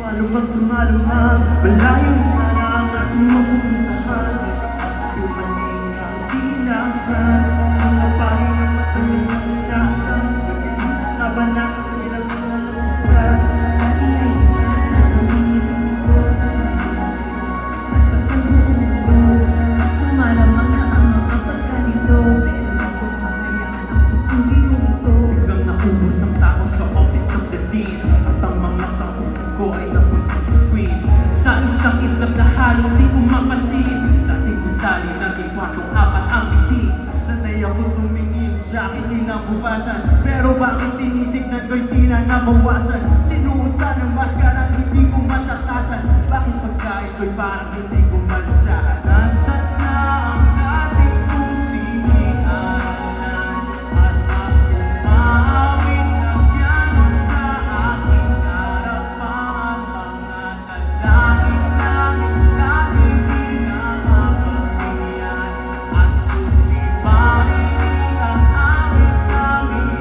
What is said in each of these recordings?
Lumang sumalumang, malayong sana ang ating mapupuntahan. Sa dumating ang tinasan, mga pari na matuloy na tinasan. Magiging na ba na kailang nalalasan? Dati ay kita na umiitin ko. Sa buong mundo, mas lumalamang na ang mga pagkalito. Pero ba't ko kakayaan ang putulin mo ito? Biglang naubos ang tao sa office of the dean. At ang mga kausap ko ay napunta sa screen. Sa isang itlap na halos di ko mapansin. Dating gusali, naging kwartong apat ang biti. Sanay ako tumingin sa akin inabukasan. Pero bakit tinitignan ko'y di na nabawasan? Sinuot ka ng maskara, hindi ko matatasan. Bakit pagkain ko'y parang hindi ko malasahan? Nasaan na ang dating kong siniaran? At ako maawit ng piano sa aking harapan. Mga dalangin namin dati di na mapagbiyan. At kung di marinig ang aming namin,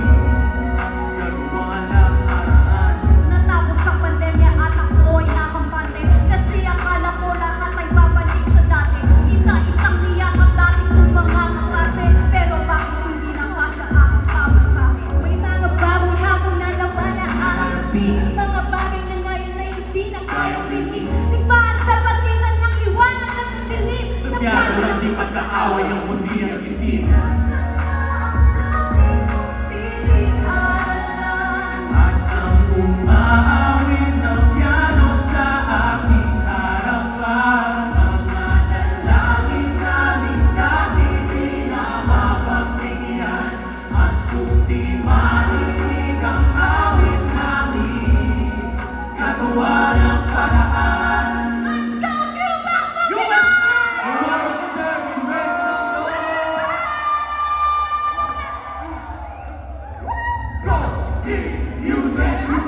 gagawa ng paraan. Natapos ang pandemya at ako'y nakampante. Kasi akala ko lahat ay babalik sa dati. Isa-isang niyakap dati kong mga kaklase. Pero bakit hindi na kasya ang pamasahe? May mga bagong hapon na laban na aarapin. Mga bagay na ngayon ay hindi na kayang bilhin. Tigmaan sa pagitan ng liwanag at ng dilim. Sa piano lang di pagkaaway ang mundi ang itin. At ang umaawit ng piano sa aking harapan. Mga dalangin namin dati di na mapagbigyan. At kung di marinig ang awit namin, gagawa ng paraan. Let's go, Cuba! Cuba! Go, G, use it.